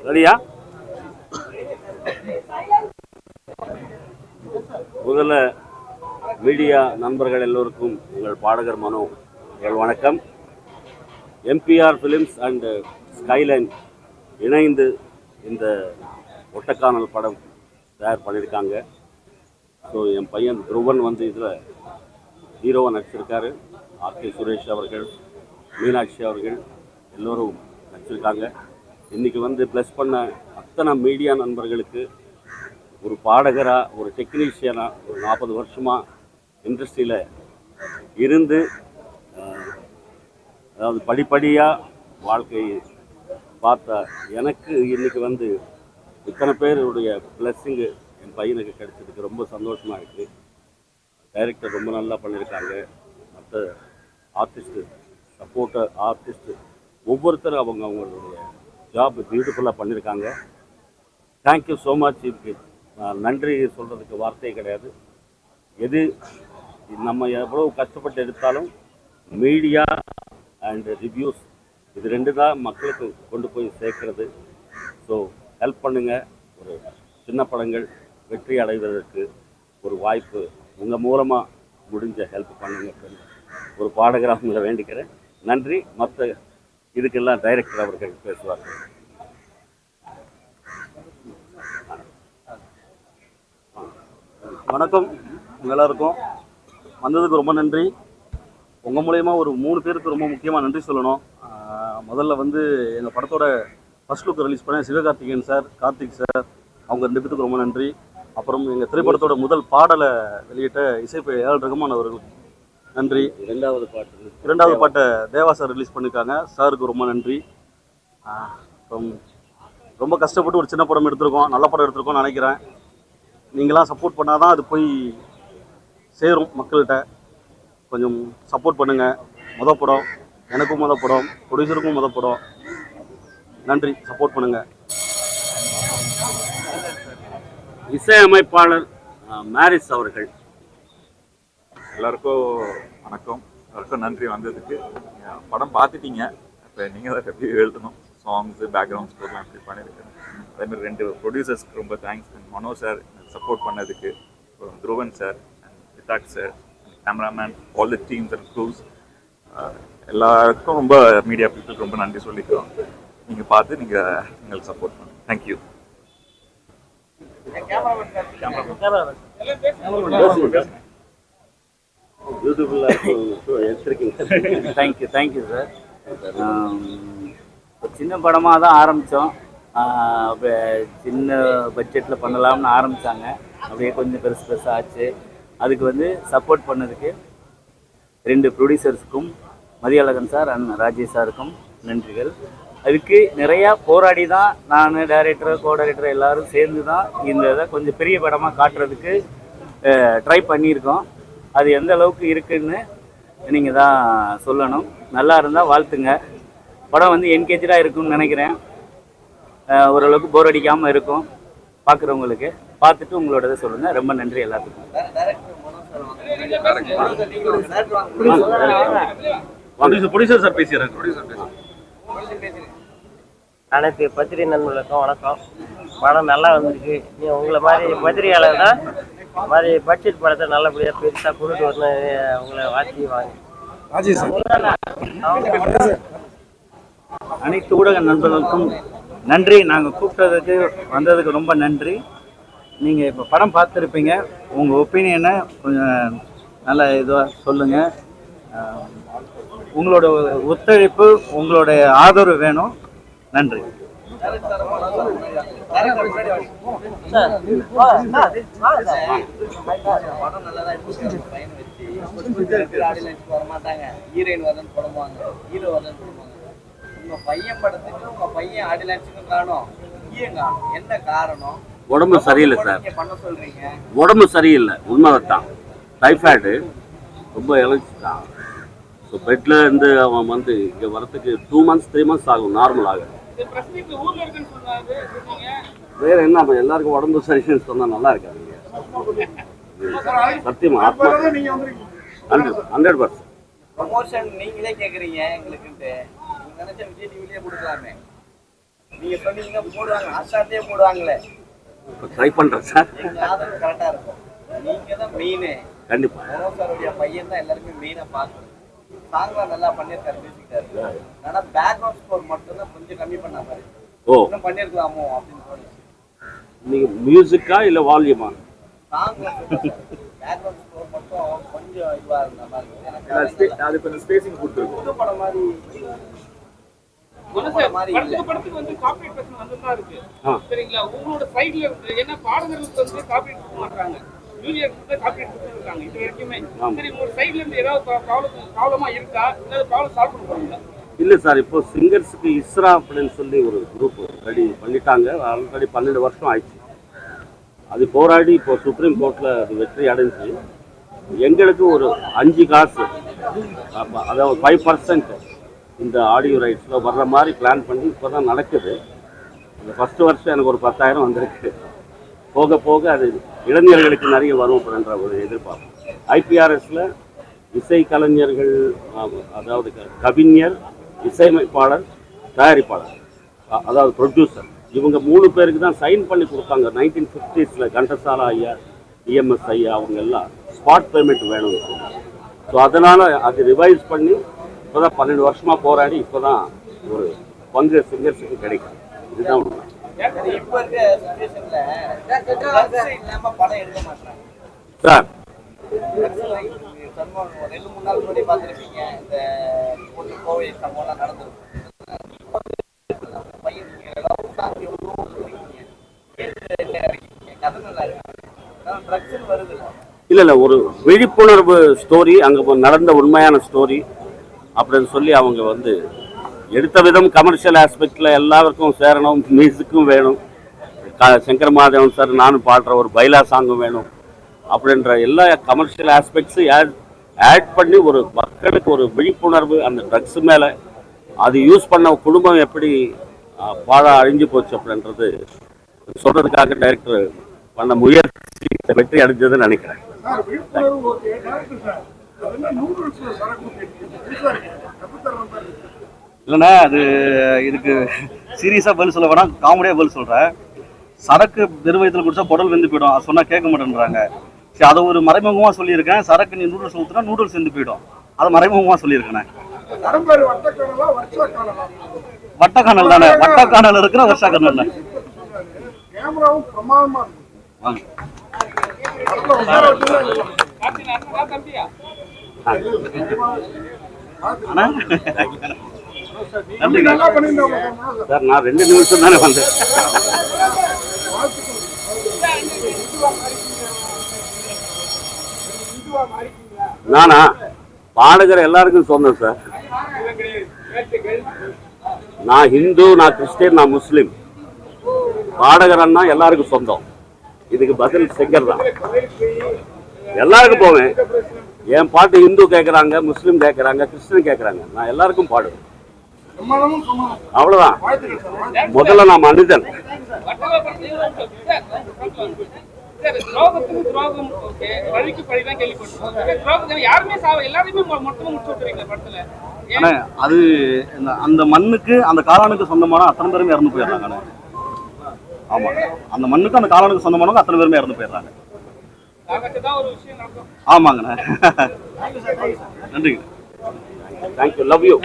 ரெடியா? முதல்ல மீடியா நண்பர்கள் எல்லோருக்கும் உங்கள் பாடகர் மனோ உங்கள் வணக்கம். எம்பிஆர் ஃபிலிம்ஸ் அண்ட் ஸ்கைலைன் இணைந்து இந்த ஒட்டக்கானல் படம் தயார் பண்ணியிருக்காங்க. ஸோ என் பையன் துருவன் வந்து இதில் ஹீரோவாக நடிச்சிருக்காரு. ஆர்கே சுரேஷ் அவர்கள், மீனாட்சி அவர்கள் எல்லோரும் நடிச்சிருக்காங்க. இன்றைக்கி வந்து ப்ளஸ் பண்ண அத்தனை மீடியா நண்பர்களுக்கு, ஒரு பாடகராக, ஒரு டெக்னீஷியனாக, ஒரு 40 வருஷமாக இண்டஸ்ட்ரியில் இருந்து அதாவது படிப்படியாக வாழ்க்கையை பார்த்தா எனக்கு இன்றைக்கி வந்து இத்தனை பேருடைய பிளஸ்ஸிங்கு என் பையனுக்கு கிடைச்சதுக்கு ரொம்ப சந்தோஷமாக இருக்குது. டைரக்டர் ரொம்ப நல்லா பண்ணியிருக்காங்க. மற்ற ஆர்டிஸ்ட்டு, சப்போர்ட்டர் ஆர்டிஸ்ட்டு ஒவ்வொருத்தரும் அவங்களுடைய ஜாப் பியூட்டிஃபுல்லாக பண்ணியிருக்காங்க. Thank you so much. இதுக்கு நன்றி சொல்கிறதுக்கு வார்த்தையே கிடையாது. எது நம்ம எவ்வளோ கஷ்டப்பட்டு எடுத்தாலும் மீடியா அண்ட் ரிவ்யூஸ் இது 2 தான் மக்களுக்கு கொண்டு போய் சேர்க்கறது. ஸோ ஹெல்ப் பண்ணுங்கள். ஒரு சின்ன படங்கள் வெற்றி அடைவதற்கு ஒரு வாய்ப்பு உங்கள் மூலமாக முடிஞ்ச ஹெல்ப் பண்ணுங்க. ஒரு பாடகராக உங்களை வேண்டிக்கிறேன். நன்றி. மற்ற இதுக்கெல்லாம் டைரக்டர் அவர்கள் பேசுவார்கள். வணக்கம் எல்லாருக்கும். வந்ததுக்கு ரொம்ப நன்றி. உங்கள் மூலயமா ஒரு 3 பேருக்கு ரொம்ப முக்கியமாக நன்றி சொல்லணும். முதல்ல வந்து எங்கள் படத்தோட ஃபர்ஸ்ட் லுக் ரிலீஸ் பண்ண சிவகார்த்திகேயன் சார், கார்த்திக் சார், அவங்க 2 பேருக்கு ரொம்ப நன்றி. அப்புறம் எங்கள் திரைப்படத்தோட முதல் பாடலை வெளியிட்ட இசைப்பை ஏஆர் ரகுமான் அவர்களுக்கு நன்றி. இரண்டாவது பாட்டை தேவா சார் ரிலீஸ் பண்ணியிருக்காங்க. சாருக்கு ரொம்ப நன்றி. அப்புறம் ரொம்ப கஷ்டப்பட்டு ஒரு சின்ன படம் எடுத்திருக்கோம், நல்ல படம் எடுத்திருக்கோம்னு நினைக்கிறேன். நீங்களாம் சப்போர்ட் பண்ணால் தான் அது போய் சேரும் மக்கள்கிட்ட. கொஞ்சம் சப்போர்ட் பண்ணுங்கள். மொதல் படம், எனக்கும் மொதல் படம், ப்ரொடியூசருக்கும் மொதல் படம். நன்றி, சப்போர்ட் பண்ணுங்கள். இசையமைப்பாளர் மேரிஸ் அவர்கள். எல்லாருக்கும் வணக்கம். எல்லாருக்கும் நன்றி வந்ததுக்கு. படம் பார்த்துட்டீங்க. இப்போ நீங்கள் தான் ரிவ்யூ எழுதணும். சாங்ஸு, பேக்ரவுண்ட் ஸ்கோர்லாம் எப்படி பண்ணியிருக்கேன். அதேமாதிரி 2 ப்ரொடியூசர்ஸ்க்கு ரொம்ப தேங்க்ஸ். மனோ சார் சப்போர்ட் பண்ணதுக்கு, Dhruvan sir, Vidhak sir, cameraman, all the teams and crews எல்லாருக்கும் ரொம்ப மீடியா பீப்புள் ரொம்ப நன்றி சொல்லிக்கிறோம். நீங்கள் பார்த்து நீங்கள் எங்களுக்கு சப்போர்ட் பண்ணுங்கள். தேங்க்யூ. Thank you sir. சின்ன படமாக தான் ஆரம்பித்தோம். சின்ன பட்ஜெட்டில் பண்ணலாம்னு ஆரம்பித்தாங்க. அப்படியே கொஞ்சம் பெருசாக ஆச்சு. அதுக்கு வந்து சப்போர்ட் பண்ணதுக்கு 2 ப்ரொடியூசர்ஸுக்கும், மதியழகன் சார் அண்ட் ராஜேஷ் சாருக்கும் நன்றிகள். அதுக்கு நிறையா போராடி தான் நான், டைரக்டர், கோ டைரக்டர் எல்லோரும் சேர்ந்து தான் இந்த இதை கொஞ்சம் பெரிய படமாக காட்டுறதுக்கு ட்ரை பண்ணியிருக்கோம். அது எந்த அளவுக்கு இருக்குதுன்னு நீங்கள் தான் சொல்லணும். நல்லா இருந்தால் வாழ்த்துங்க. படம் வந்து என்கேஜாக இருக்கும்னு நினைக்கிறேன். ஓரளவுக்கு போர் அடிக்காமல் இருக்கும் பார்க்குறவங்களுக்கு. பார்த்துட்டு உங்களோட சொல்லுங்கள். ரொம்ப நன்றி எல்லாத்துக்கும். ப்ரொடியூசர் சார் பேசுகிறேன். அனைத்து பத்திரிகை நண்பர்களுக்கும் வணக்கம். படம் நல்லா வந்திருக்கு. நீ உங்களை மாதிரி பத்திரிகையாளர் தான் மாதிரி பட்ஜெட் படத்தை நல்லபடியாக பெருசாக கொண்டுட்டு வரணும். உங்களை வாழ்த்தி வாங்க. அனைத்து ஊடக நண்பர்களுக்கும் நன்றி. நாங்கள் கூப்பிட்டதுக்கு வந்ததுக்கு ரொம்ப நன்றி. நீங்கள் இப்போ படம் பார்த்துருப்பீங்க. உங்கள் ஒப்பீனியனை கொஞ்சம் நல்ல இதுவாக சொல்லுங்கள். உங்களோட ஒத்துழைப்பு, உங்களுடைய ஆதரவு வேணும். நன்றி. உடம்பு சரியில்லை சார். உடம்பு சரியில்லை, உண்மைதான். டைஃபாய்டு ரொம்ப இழைச்சிட்டான். ஸோ பெட்டில் இருந்து அவன் வந்து இங்கே வரத்துக்கு 2 months 3 months ஆகும் நார்மல் ஆகும். வேறு என்ன, நம்ம எல்லாருக்கும் உடம்பு சரின்னு சொன்னால் நல்லா இருக்காதுங்க. சத்தியமா 100%. ப்ரமோஷன் நீங்களே கேட்குறீங்க எங்களுக்குன்ட்டு. நினைச்ச விஜய் டிவிலேயே கொடுக்கலாமே. நீங்க சொன்னீங்க போடுவாங்க, ஆஸ்டார்லயே போடுவாங்களே. இப்போ ட்ரை பண்ணுறேன் சார். எங்க ஆதரவு கரெக்டா இருக்கும். நீங்க தான் மெயினு. கண்டிப்பாக. மனோ சாருடைய பையன் தான் எல்லாருமே மெயினா பார்க்கணும். சாங்லாம் நல்லா பண்ணியிருக்காரு, மியூசிக் டைரக்டர். ஆனா பேக்ரவுண்ட் ஸ்கோர் மட்டும் தான் கொஞ்சம் கம்மி பண்ண மாதிரி. இன்னும் பண்ணியிருக்கலாமோ அப்படின்னு தோணுச்சு. நீங்கள் மியூசிக்கா இல்லை வால்யூமா? சாங்ல பேக்ரவுண்ட் ஸ்கோர் மட்டும் கொஞ்சம் இதுவா இருந்த மாதிரி. அது கொஞ்சம் ஸ்பேசிங் கொடுத்துருக்கோம். புது படம் மாதிரி படத்துக்கு வந்து காப்பிரைட் பிரச்சனை வந்துதான் இருக்கு. சரிங்களா, உங்களோட சைட்ல இருந்து என்ன பாடகர்களுக்கு வந்து காப்பிரைட் கொடுக்க மாட்டாங்க, ஜூனியருக்கு காப்பிரைட் கொடுத்துருக்காங்க இது வரைக்குமே. சரி, உங்களோட சைட்ல இருந்து ஏதாவது ப்ராப்ளமா இருக்கா, இல்லை ப்ராப்ளம் சால்வ் பண்ண போறீங்களா? இல்லை சார், இப்போ சிங்கர்ஸுக்கு இஸ்ரா அப்படின்னு சொல்லி ஒரு குரூப் ரெடி பண்ணிட்டாங்க. ஆல்ரெடி 12 வருஷம் ஆயிடுச்சு. அது போராடி இப்போ சுப்ரீம் கோர்ட்டில் அது வெற்றி அடைஞ்சு எங்களுக்கு ஒரு 5 காசு, அதாவது 5% இந்த ஆடியோ ரைட்ஸில் வர்ற மாதிரி பிளான் பண்ணி இப்போ தான் நடக்குது. இந்த ஃபஸ்ட்டு வருஷம் எனக்கு ஒரு 10,000 வந்திருக்கு. போக போக அது இளைஞர்களுக்கு நிறைய வரும் அப்படின்ற ஒரு எதிர்பார்ப்பு. ஐபிஆர்எஸில் இசை கலைஞர்கள், அதாவது கவிஞர், இசையமைப்பாளர், தயாரிப்பாளர், அதாவது ப்ரொடியூசர், இவங்க 3 பேருக்கு தான் சைன் பண்ணி கொடுத்தாங்க. 1950s கண்டசாலா ஐயா, இஎம்எஸ் ஐயா அவங்க எல்லாம் ஸ்பாட் பேமெண்ட் வேணும்னு சொன்னாங்க. ஸோ அதனால் அது ரிவைஸ் பண்ணி இப்போ தான் 12 வருஷமாக போராடி இப்போ தான் ஒரு பங்கு சிங்கர்ஸுக்கு கிடைக்கும். இதுதான் உண்மை. இப்ப இருக்க சிச்சுவேஷன்ல இல்லாம படம் எடுக்க மாட்டாங்க சார். 2-3 நாள் முன்னாடி பார்த்துருப்பீங்க, இந்த கோவை சம்பவம்லாம் நடந்திருக்கும். பையன் கதை நல்லா இருக்கு. ட்ரக்ஸ் வருது இல்லை ஒரு விழிப்புணர்வு ஸ்டோரி, அங்கே நடந்த உண்மையான ஸ்டோரி அப்படின்னு சொல்லி அவங்க வந்து எடுத்த விதம் கமர்ஷியல் ஆஸ்பெக்டில் எல்லாருக்கும் சேரணும், மியூசிக்கும் வேணும், சங்கர் மாதேவன் சார் நானும் பாடுற ஒரு பைலா சாங்கும் வேணும் அப்படின்ற எல்லா கமர்ஷியல் ஆஸ்பெக்ட்ஸும் ஆட் பண்ணி ஒரு மக்களுக்கு ஒரு விழிப்புணர்வு அந்த ட்ரக்ஸ் மேலே அது யூஸ் பண்ண குடும்பம் எப்படி பாழா அழிஞ்சு போச்சு அப்படின்றது சொல்கிறதுக்காக டைரக்டர் பண்ண முயற்சி வெற்றி அடைஞ்சதுன்னு நினைக்கிறேன். இல்லைண்ணா, அது இதுக்கு சீரியஸாக பதில் சொல்ல வேணாம், காமெடியாக பதில் சொல்கிறேன். சரக்கு வெறுவயத்தில் குடிச்சா குடல் வெந்து போயிடும், அது சொன்னால் கேட்க மாட்டேன்றாங்க. சரி, அதை ஒரு மறைமுகமாக சொல்லியிருக்கேன். சரக்கு நீ நூடுல்ஸ் ஊற்றுனா நூடுல்ஸ் வெந்து போயிடும், அதை மறைமுகமாக சொல்லியிருக்கேண்ணே. வட்டக்கானல் தானே, வட்டக்கானல் இருக்கிற வருஷா கனல் வாங்க. சார் நான் 2 நிமிஷம் தானே வந்தேன். நானா பாடகர் எல்லாருக்கும் சொன்னேன் சார். நான் ஹிந்து, நான் கிறிஸ்டியன், நான் முஸ்லீம். பாடகரன்னா எல்லாருக்கும் சொந்தம். இதுக்கு பதில் சிங்கர் தான். எல்லாருக்கும் போவேன். என் பாட்டு இந்து கேட்குறாங்க, முஸ்லீம் கேட்குறாங்க, கிறிஸ்டின் கேட்குறாங்க, நான் எல்லாருக்கும் பாடுவேன். அவ்வளோதான். முதல்ல நான் மனிதன். அது அந்த மண்ணுக்கு அந்த காளானுக்கு சொந்தமான அத்தனை பேருமே இறந்து போயிடுறாங்க. ஆமா, அந்த மண்ணுக்கு அந்த காளானுக்கு சொந்தமானவங்க அத்தனை பேருமே இறந்து போயிடுறாங்க. ஆமாங்கண்ணா. நன்றிங்க. தேங்க்யூ. Love you.